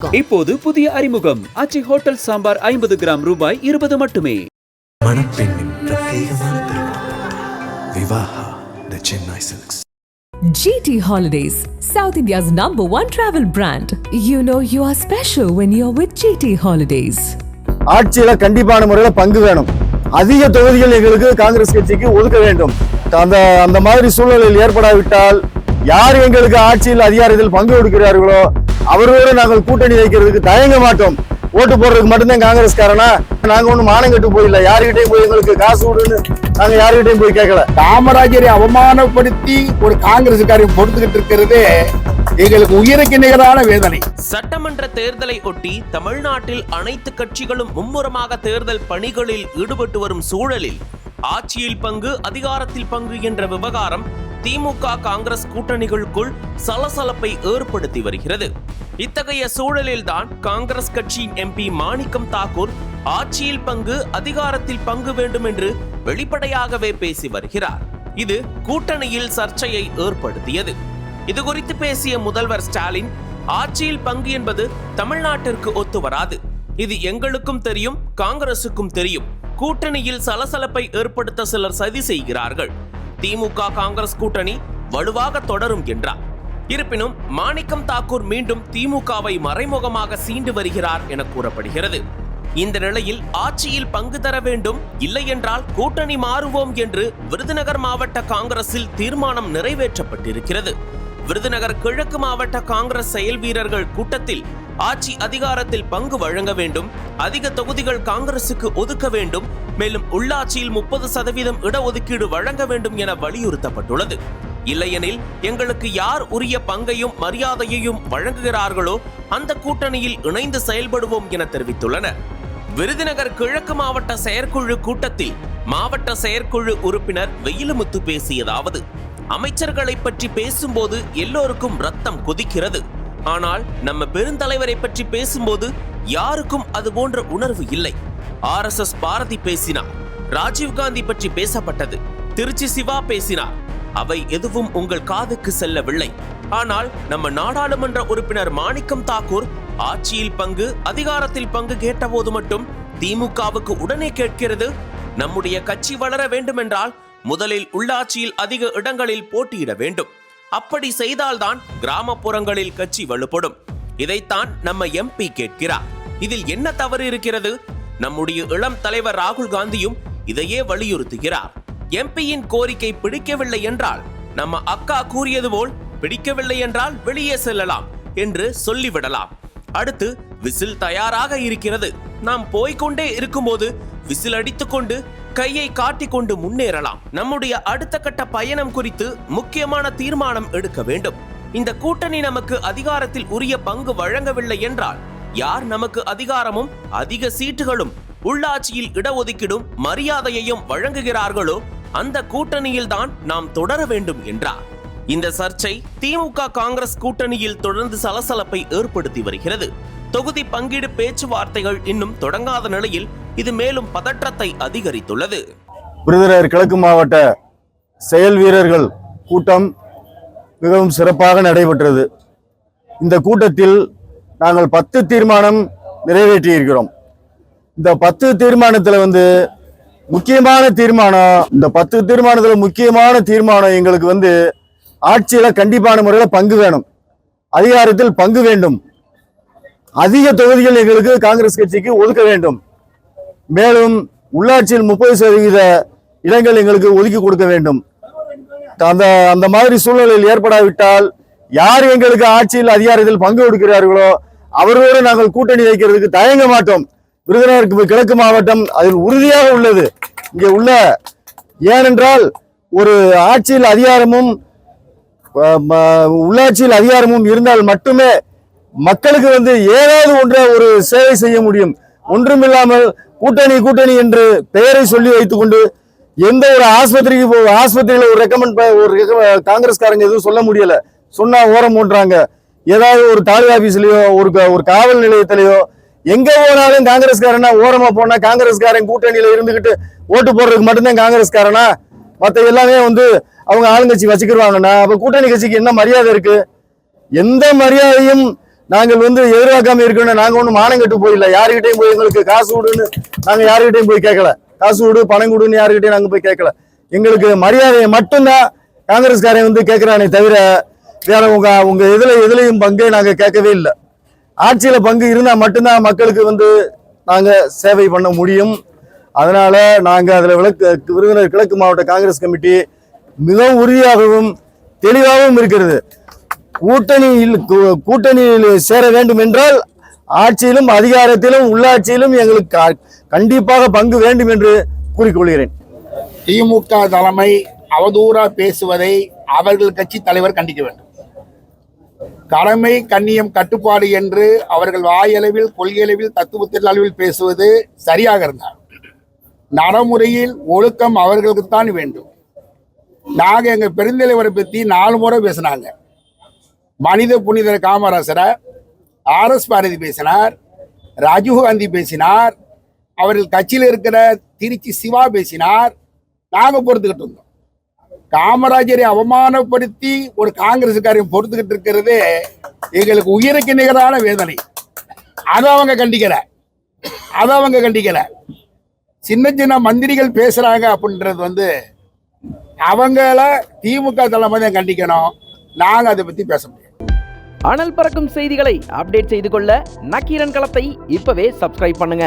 இப்போது புதிய அறிமுகம் ஆச்சி ஹோட்டல் சாம்பார் 50 கிராம் ரூபாய் 20 மட்டுமே. மணப்பெண்ணின் பிரத்யேகமான திருமணம் Vivaha the Chennai silks. GT Holidays, South India's #1 travel brand. You know you are special when you're with GT Holidays. ஆட்சியில கண்டிப்பான முறையில பங்கு வேணும். அதிக தொகுதிகள் எங்களுக்கு காங்கிரஸ் கட்சிக்கு ஒதுக்க வேண்டும். அந்த மாதிரி சூழ்நிலையில் ஏற்படாவிட்டால் யார் எங்களுக்கு ஆட்சியில் அதிகாரத்தில் பங்கு கொடுக்கிறார்களோ அவர்களோடு நாங்கள் கூட்டணி வைக்கிறதுக்கு தயங்க மாட்டோம். ஓட்டு போடுறதுக்கு மட்டும்தான் காங்கிரஸ்காரனா? நாங்க ஒன்னும் மானம் கட்டு போயிடல. யாருகிட்டையும் போய் எங்களுக்கு காசு விடுன்னு நாங்க யாருகிட்டையும் போய் கேட்கல. காமராஜரை அவமானப்படுத்தி ஒரு காங்கிரஸ்காரரை பொறுத்துக்கிட்டு இருக்கிறது எங்களுக்கு உயிருக்கு நிகரான வேதனை. சட்டமன்ற தேர்தலை ஒட்டி தமிழ்நாட்டில் அனைத்து கட்சிகளும் மும்முரமாக தேர்தல் பணிகளில் ஈடுபட்டு வரும் சூழலில் ஆட்சியில் பங்கு அதிகாரத்தில் பங்கு என்ற விவகாரம் திமுக காங்கிரஸ் கூட்டணிகளுக்குள் சலசலப்பை ஏற்படுத்தி வருகிறது. இத்தகைய சூழலில்தான் காங்கிரஸ் கட்சியின் MP மாணிக்கம் தாக்கூர் ஆட்சியில் பங்கு அதிகாரத்தில் பங்கு வேண்டும் என்று வெளிப்படையாகவே பேசி வருகிறார். இது கூட்டணியில் சர்ச்சையை ஏற்படுத்தியது. இது குறித்து பேசிய முதல்வர் ஸ்டாலின், ஆட்சியில் பங்கு என்பது தமிழ்நாட்டிற்கு ஒத்து வராது. இது எங்களுக்கும் தெரியும், காங்கிரசுக்கும் தெரியும். கூட்டணியில் சலசலப்பை ஏற்படுத்த சிலர் சதி செய்கிறார்கள். திமுக காங்கிரஸ் கூட்டணி வலுவாக தொடரும் என்றார். இருப்பினும் மாணிக்கம் தாக்கூர் மீண்டும் திமுகவை மறைமுகமாக சீண்டு வருகிறார் என கூறப்படுகிறது. இந்த நிலையில் ஆட்சியில் பங்கு தர வேண்டும், இல்லை என்றால் கூட்டணி மாறுவோம் என்று விருதுநகர் மாவட்ட காங்கிரஸில் தீர்மானம் நிறைவேற்றப்பட்டிருக்கிறது. விருதுநகர் கிழக்கு மாவட்ட காங்கிரஸ் செயல் வீரர்கள் கூட்டத்தில் ஆட்சி அதிகாரத்தில் பங்கு வழங்க வேண்டும், அதிக தொகுதிகள் காங்கிரசுக்கு ஒதுக்க வேண்டும், மேலும் உள்ளாட்சியில் 30% இடஒதுக்கீடு வழங்க வேண்டும் என வலியுறுத்தப்பட்டுள்ளது. இல்லையெனில் எங்களுக்கு யார் உரிய பங்கையும் மரியாதையையும் வழங்குகிறார்களோ அந்த கூட்டணியில் இணைந்து செயல்படுவோம் என தெரிவித்துள்ளனர். விருதுநகர் கிழக்கு மாவட்ட செயற்குழு கூட்டத்தில் மாவட்ட செயற்குழு உறுப்பினர் வெயிலுமுத்து பேசியதாவது, அமைச்சர்களை பற்றி பேசும்போது எல்லோருக்கும் ரத்தம் கொதிக்கிறது. ஆனால் நம்ம பெருந்தலைவரை பற்றி பேசும்போது யாருக்கும் அது போன்ற உணர்வு இல்லை. RSS பாரதி பேசினார், ராஜீவ்காந்தி பற்றி பேசப்பட்டது, திருச்சி சிவா பேசினார். அவை எதுவும் உங்கள் காதுக்கு செல்லவில்லை. ஆனால் நம்ம நாடாளுமன்ற உறுப்பினர் மாணிக்கம் தாக்கூர் ஆட்சியில் பங்கு அதிகாரத்தில் பங்கு கேட்டபோது மட்டும் திமுகவுக்கு உடனே கேட்கிறது, நம்முடைய கட்சி வளர வேண்டுமென்றால் முதலில் உள்ளாட்சியில் அதிக இடங்களில் போட்டியிட வேண்டும். அப்படி செய்தால்தான் கிராமப்புறங்களில் கட்சி வலுப்படும். இதைத்தான் நம்ம MP கேட்கிறார். இதில் என்ன தவறு இருக்கிறது? நம்முடைய இளம் தலைவர் ராகுல் காந்தியும் இதையே வலியுறுத்துகிறார். MP-யின் கோரிக்கை பிடிக்கவில்லை என்றால் நம்ம அக்கா கூறியது போல் பிடிக்கவில்லை என்றால் வெளியே செல்லலாம் என்று சொல்லிவிடலாம். அடுத்து விசில் தயாராக இருக்கிறது, நாம் போய்கொண்டே இருக்கும்போது விசில் அடித்துக்கொண்டு கையை காட்டிக்கொண்டு முன்னேறலாம். நம்முடைய அடுத்த கட்ட பயணம் குறித்து முக்கியமான தீர்மானம் எடுக்க வேண்டும். இந்த கூட்டணி நமக்கு அதிகாரத்தில் உரிய பங்கு வழங்கவில்லை என்றால் யார் நமக்கு அதிகாரமும் அதிக சீட்டுகளும் உள்ளாட்சியில் இடஒதுக்கீடும் மரியாதையையும் வழங்குகிறார்களோ அந்த கூட்டணியில் தான் நாம் தொடர வேண்டும் என்றார். இந்த சர்ச்சை திமுக காங்கிரஸ் கூட்டணியில் தொடர்ந்து சலசலப்பை ஏற்படுத்தி வருகிறது. தொகுதி பங்கீடு பேச்சுவார்த்தைகள் இன்னும் தொடங்காத நிலையில் இது மேலும் பதற்றத்தை அதிகரித்துள்ளது. விருதுநகர் கிழக்கு மாவட்ட செயல் வீரர்கள் கூட்டம் மிகவும் சிறப்பாக நடைபெற்றது. இந்த கூட்டத்தில் நாங்கள் 10 தீர்மானம் நிறைவேற்றி இருக்கிறோம். இந்த 10 தீர்மானத்தில் முக்கியமான தீர்மானம், இந்த 10 தீர்மானத்தில் முக்கியமான தீர்மானம் எங்களுக்கு ஆட்சியில கண்டிப்பான முறையில் பங்கு வேணும், அதிகாரத்தில் பங்கு வேண்டும், அதிக தொகுதிகள் எங்களுக்கு காங்கிரஸ் கட்சிக்கு ஒதுக்க வேண்டும், மேலும் உள்ளாட்சியில் 30% இடங்கள் எங்களுக்கு ஒதுக்கி கொடுக்க வேண்டும். அந்த மாதிரி சூழ்நிலையில் ஏற்படாவிட்டால் யார் எங்களுக்கு ஆட்சியில் அதிகாரத்தில் பங்கு கொடுக்கிறார்களோ அவர்களோடு நாங்கள் கூட்டணி வைக்கிறதுக்கு தயங்க மாட்டோம். விருதுநகர் கிழக்கு மாவட்டம் அதில் உறுதியாக உள்ளது. இங்கே உள்ள ஏனென்றால் ஒரு ஆட்சியில் அதிகாரமும் உள்ளாட்சியில் அதிகாரமும் இருந்தால் மட்டுமே மக்களுக்கு ஏதாவது ஒன்றை ஒரு சேவை செய்ய முடியும். ஒன்றுமில்லாமல் கூட்டணி என்று பெயரை சொல்லி வைத்துக் கொண்டு எந்த ஒரு ஆஸ்பத்திரியில ஒரு ரெக்கமெண்ட் காங்கிரஸ்காரங்க எதுவும் சொல்ல முடியல. சொன்னா ஓரம் போன்றாங்க. ஏதாவது ஒரு தாலுகா ஆபீஸ்லயோ ஒரு காவல் நிலையத்திலேயோ எங்க போனாலும் காங்கிரஸ்காரனா ஓரமா போனா காங்கிரஸ்காரன் கூட்டணியில இருந்துகிட்டு ஓட்டு போடுறதுக்கு மட்டும்தான் காங்கிரஸ்காரனா? மற்ற எல்லாமே அவங்க ஆளுங்கட்சி வச்சுக்கிடுவாங்கன்னா அப்ப கூட்டணி கட்சிக்கு என்ன மரியாதை இருக்கு? எந்த மரியாதையும் நாங்கள் எதிர்பார்க்காம இருக்கணும். நாங்க ஒன்றும் மானம் கட்டு போயில்ல, யாருக்கிட்டையும் போய் எங்களுக்கு காசு கொடுன்னு நாங்க யாருக்கிட்டையும் போய் கேட்கல. காசு கொடு பணம் கொடுன்னு யாருக்கிட்டையும் நாங்க போய் கேட்கல. எங்களுக்கு மரியாதையை மட்டும்தான் காங்கிரஸ்காரன் கேட்கிறானே தவிர வேற உங்க எதுலையும் பங்கு நாங்க கேட்கவே இல்லை. ஆட்சியில பங்கு இருந்தா மட்டும்தான் மக்களுக்கு நாங்க சேவை பண்ண முடியும். அதனால நாங்க அதுல விருதுநகர் கிழக்கு மாவட்ட காங்கிரஸ் கமிட்டி மிகவும் உறுதியாகவும் தெளிவாகவும் இருக்கிறது. கூட்டணியில் சேர வேண்டும் என்றால் ஆட்சியிலும் அதிகாரத்திலும் உள்ளாட்சியிலும் எங்களுக்கு கண்டிப்பாக பங்கு வேண்டும் என்று கூறிக்கொள்கிறேன். திமுக தலைமை அவதூறா பேசுவதை அவர்கள் கட்சி தலைவர் கண்டிக்க வேண்டும். கடமை கண்ணியம் கட்டுப்பாடு என்று அவர்கள் வாயளவில் கொள்கையளவில் தத்துவத்தின் அளவில் பேசுவது சரியாக இருந்தார். நடைமுறையில் ஒழுக்கம் அவர்களுக்குத்தான் வேண்டும். நாங்க எங்க பெருந்தலைவரை பத்தி 4 முறை பேசினாங்க. மனித புனிதர் காமராசரை, RS பாரதி பேசினார், ராஜீவ் காந்தி பேசினார், அவர்கள் கட்சியில் இருக்கிற திருச்சி சிவா பேசினார். நாங்க பொறுத்துக்கிட்டு இருந்தோம். காமராஜரை அவமானப்படுத்தி ஒரு காங்கிரசுக்காரையும் பொறுத்துக்கிட்டு இருக்கிறதே எங்களுக்கு உயிருக்கு நிகரான வேதனை. அதை அவங்க கண்டிக்கல. சின்ன சின்ன மந்திரிகள் பேசுறாங்க அப்படின்றது அவங்கள திமுக தலைமை தான் கண்டிக்கணும். நாங்க அதை பத்தி பேச முடியாது. அனல் பறக்கும் செய்திகளை அப்டேட் செய்து கொள்ள நக்கீரன் களத்தை இப்பவே சப்ஸ்கிரைப் பண்ணுங்க.